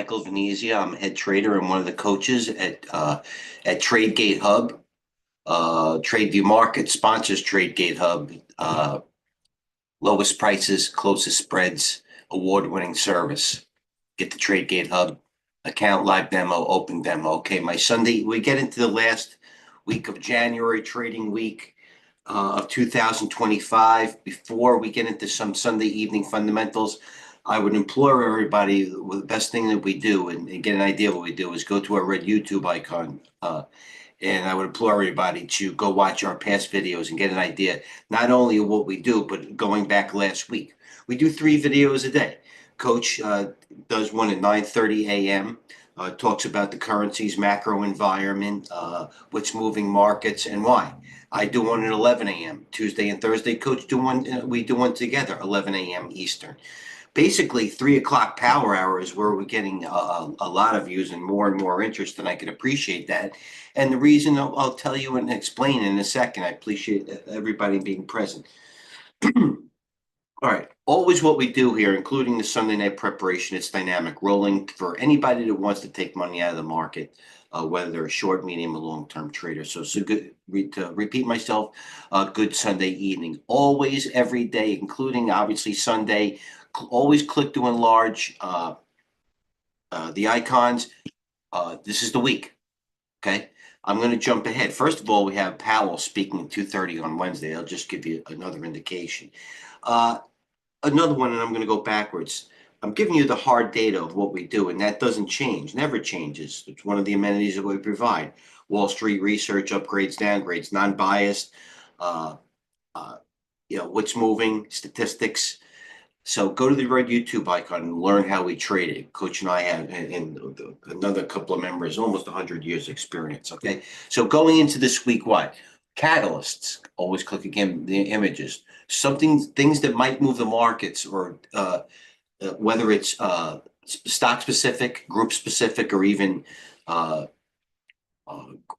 Michael Venezia. I'm a head trader and one of the coaches at TradeGATEHub. Tradeview Market sponsors TradeGATEHub. Lowest prices, closest spreads, award-winning service. Get the TradeGATEHub account, live demo, open demo. Okay, my Sunday, we get into the last week of January, trading week of 2025. Before we get into some Sunday evening fundamentals, I would implore everybody, well, the best thing that we do and get an idea of what we do is go to our red YouTube icon. And I would implore everybody to go watch our past videos and get an idea, not only of what we do, but going back last week. We do 3 videos a day. Coach does one at 9:30 a.m., talks about the currencies, macro environment, what's moving markets, and why. I do one at 11 a.m. Tuesday and Thursday. Coach do one. We do one together, 11 a.m. Eastern. Basically, 3 o'clock power hour is where we're getting a lot of views and more interest, and I can appreciate that. And the reason I'll tell you and explain in a second. I appreciate everybody being present. All right. Always what we do here, including the Sunday night preparation, it's dynamic rolling for anybody that wants to take money out of the market, whether they're a short, medium, or long-term trader. So good. To repeat myself, good Sunday evening. Always, every day, including obviously Sunday. Always click to enlarge the icons. This is the week. Okay. I'm going to jump ahead. First of all, we have Powell speaking at 2:30 on Wednesday. I'll just give you another indication. Another one, and I'm going to go backwards. I'm giving you the hard data of what we do, and that doesn't change, never changes. It's one of the amenities that we provide. Wall Street research, upgrades, downgrades, non-biased, what's moving, statistics. So go to the red YouTube icon and learn how we trade it. Coach and I have, and another couple of members, almost 100 years experience, okay? So going into this week, what? Catalysts, always click again, the images. Things that might move the markets, or whether it's stock specific, group specific, or even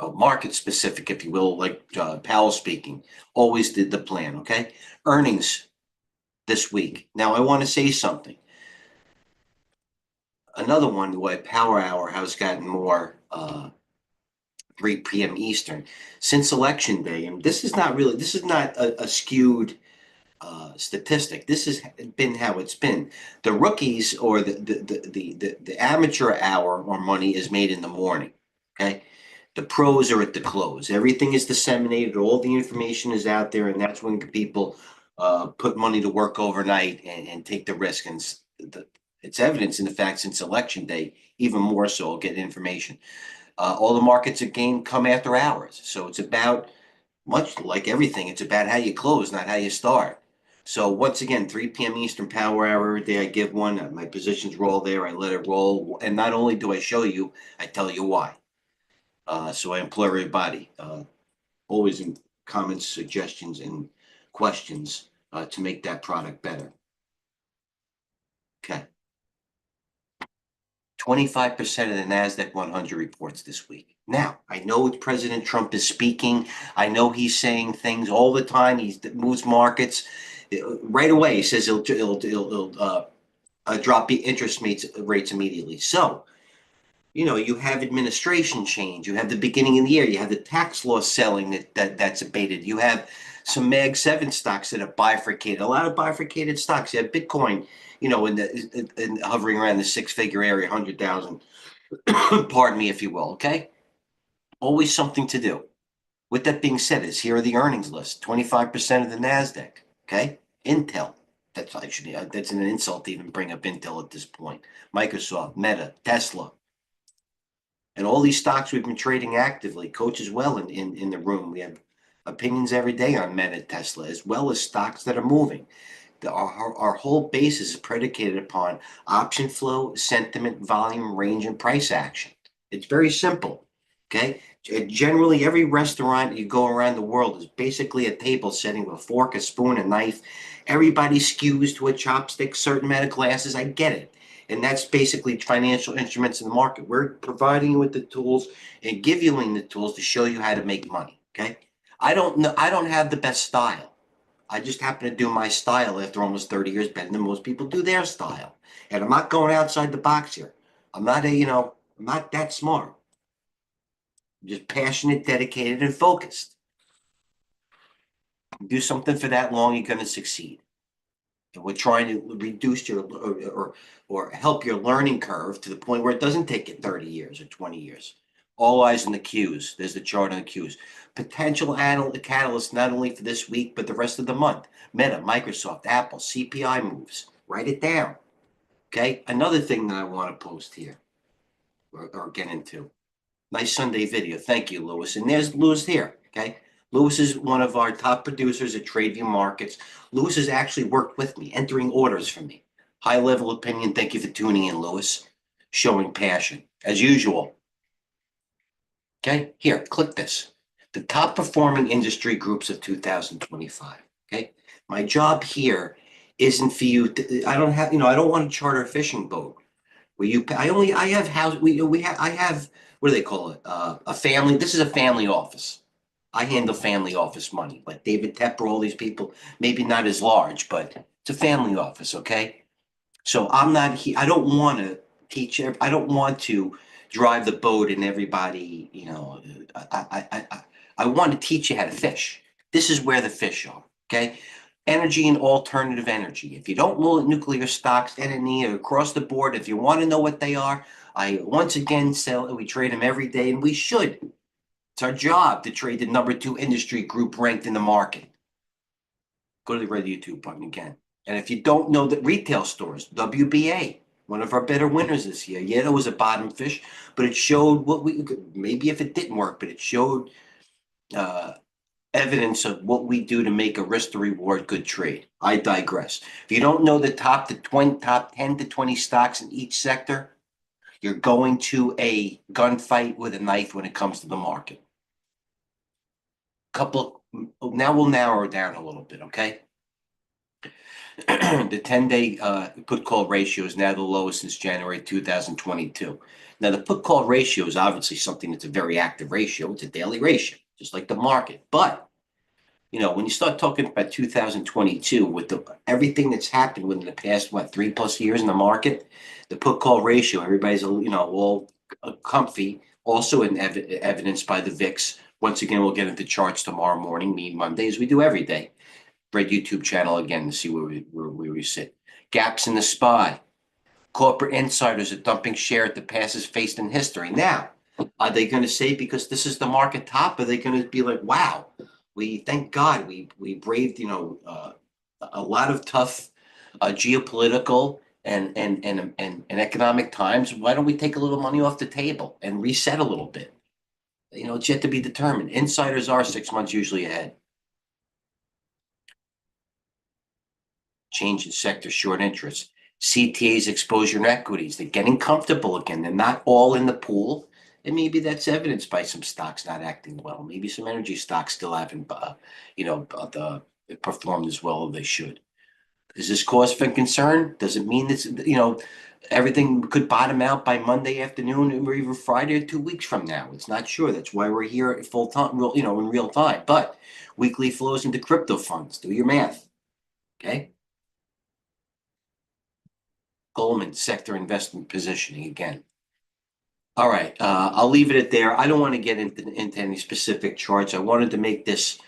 market specific, if you will, like Powell speaking. Always did the plan, okay? Earnings this week. Now, I want to say something. Another one, the way Power Hour has gotten more 3 p.m. Eastern since Election Day. And this is not a skewed statistic. This has been how it's been. The rookies, or the amateur hour or money, is made in the morning. Okay. The pros are at the close. Everything is disseminated. All the information is out there, and that's when people put money to work overnight and take the risk. And it's evidence in the fact since Election Day, even more so. I'll get information. All the markets again come after hours. So it's about, much like everything, it's about how you close, not how you start. So once again, 3 p.m. Eastern Power Hour every day. I give one. My positions roll there. I let it roll. And not only do I show you, I tell you why. So I implore everybody, always in comments, suggestions, and questions to make that product better. Okay. 25% of the NASDAQ 100 reports this week. Now, I know President Trump is speaking. I know he's saying things all the time. He moves markets. Right away, he says he'll drop the interest rates immediately. So, you have administration change. You have the beginning of the year. You have the tax law selling that's abated. You have some Mag 7 stocks that have bifurcated. A lot of bifurcated stocks. You have Bitcoin, in hovering around the 6-figure area, 100,000. Pardon me, if you will. Okay. Always something to do. With that being said, here are the earnings list. 25% of the NASDAQ. Okay. Intel. That's an insult to even bring up Intel at this point. Microsoft, Meta, Tesla. And all these stocks we've been trading actively. Coach as well in the room. We have opinions every day on Meta, Tesla, as well as stocks that are moving. Our whole base is predicated upon option flow, sentiment, volume, range, and price action. It's very simple. Okay. Generally, every restaurant you go around the world is basically a table setting with a fork, a spoon, a knife. Everybody skews to a chopstick, certain amount of glasses. I get it. And that's basically financial instruments in the market. We're providing you with the tools and giving you the tools to show you how to make money. Okay. I don't have the best style. I just happen to do my style after almost 30 years better than most people do their style. And I'm not going outside the box here. I'm not I'm not that smart. I'm just passionate, dedicated, and focused. Do something for that long, you're going to succeed. And we're trying to reduce your or help your learning curve to the point where it doesn't take you 30 years or 20 years. All eyes on the cues. There's the chart on the cues. Potential catalyst not only for this week, but the rest of the month. Meta, Microsoft, Apple, CPI moves. Write it down. Okay. Another thing that I want to post here or get into. Nice Sunday video. Thank you, Lewis. And there's Lewis here. Okay. Lewis is one of our top producers at Tradeview Markets. Lewis has actually worked with me, entering orders for me. High level opinion. Thank you for tuning in, Lewis. Showing passion, as usual. Okay. Here, click this. The top performing industry groups of 2025. Okay. My job here isn't for you. I don't have, I don't want to charter a fishing boat. I have house, I have, what do they call it? A family, this is a family office. I handle family office money, like David Tepper, all these people, maybe not as large, but it's a family office, okay? So I'm not here, I don't want to I don't want to drive the boat and everybody, I want to teach you how to fish. This is where the fish are, okay? Energy and alternative energy. If you don't know nuclear stocks, NNE, or across the board, if you want to know what they are, I once again we trade them every day, and we should. It's our job to trade the #2 industry group ranked in the market. Go to the red YouTube button again. And if you don't know the retail stores, WBA, one of our better winners this year. Yeah, it was a bottom fish, but it showed maybe if it didn't work, but it showed evidence of what we do to make a risk to reward good trade. I digress. If you don't know the top 10 to 20 stocks in each sector, you're going to a gunfight with a knife when it comes to the market. Now we'll narrow it down a little bit, okay? The 10-day put call ratio is now the lowest since January 2022. Now, the put call ratio is obviously something that's a very active ratio. It's a daily ratio, just like the market. But when you start talking about 2022 with everything that's happened within the past, 3+ years in the market, the put call ratio, everybody's, all comfy, also evidenced by the VIX. Once again, we'll get into charts tomorrow morning, Monday, as we do every day. Red YouTube channel again to see where we sit. Gaps in the SPY. Corporate insiders are dumping share at the fastest faced in history. Now, are they going to say because this is the market top? Are they going to be like, wow, thank God we braved a lot of tough geopolitical and economic times. Why don't we take a little money off the table and reset a little bit? It's yet to be determined. Insiders are 6 months usually ahead. Change in sector short interest. CTA's exposure in equities. They're getting comfortable again. They're not all in the pool. And maybe that's evidenced by some stocks not acting well. Maybe some energy stocks still haven't, performed as well as they should. Is this cause for concern? Does it mean that, everything could bottom out by Monday afternoon or even Friday or 2 weeks from now? It's not sure. That's why we're here at full time, in real time. But weekly flows into crypto funds. Do your math. Okay. Goldman sector investment positioning again. All right, I'll leave it at there. I don't want to get into any specific charts. I wanted to make this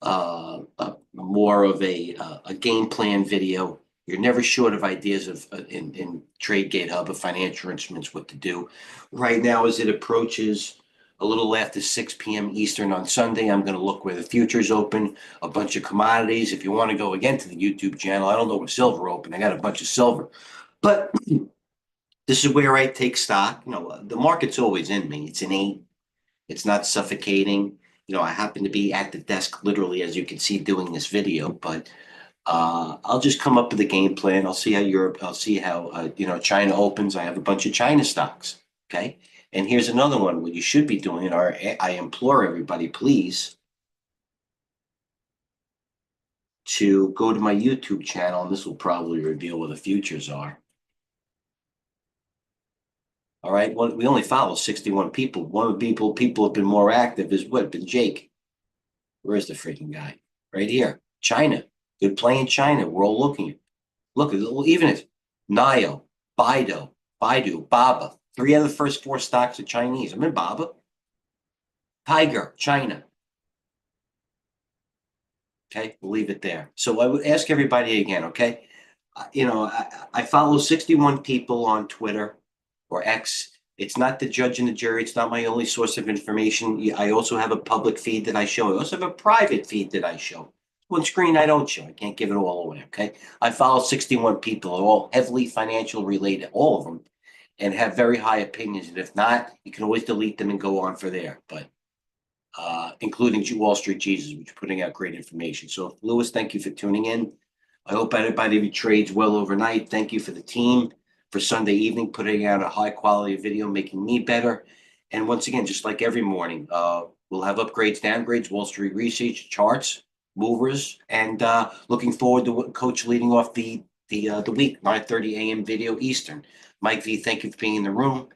more of a game plan video. You're never short of ideas in TradeGATEHub of financial instruments, what to do. Right now, as it approaches a little after 6 p.m. Eastern on Sunday, I'm going to look where the futures open, a bunch of commodities. If you want to go again to the YouTube channel, I don't know where silver open. I got a bunch of silver. But this is where I take stock. The market's always in me. It's innate. It's not suffocating. I happen to be at the desk literally, as you can see, doing this video. But I'll just come up with a game plan. I'll see how I'll see how China opens. I have a bunch of China stocks. Okay. And here's another one. What you should be doing, I implore everybody, please, to go to my YouTube channel, and this will probably reveal where the futures are. All right. Well, we only follow 61 people. One of the people have been more active is been Jake. Where's the freaking guy? Right here. China. Good play in China. We're all looking. Look, even if Nio, Baidu, Baba, 3 out of the first 4 stocks are Chinese. I'm in Baba. Tiger, China. Okay, we'll leave it there. So I would ask everybody again, okay? I follow 61 people on Twitter or X. It's not the judge and the jury. It's not my only source of information. I also have a public feed that I show. I also have a private feed that I show. One screen I don't show. I can't give it all away, okay? I follow 61 people, all heavily financial related, all of them, and have very high opinions. And if not, you can always delete them and go on for there. But including Wall Street Jesus, which is putting out great information. So, Lewis, thank you for tuning in. I hope everybody trades well overnight. Thank you for the team for Sunday evening, putting out a high quality video, making me better. And once again, just like every morning, we'll have upgrades, downgrades, Wall Street research, charts, movers, and looking forward to Coach leading off the week, 9:30 a.m. video Eastern. Mike V, thank you for being in the room.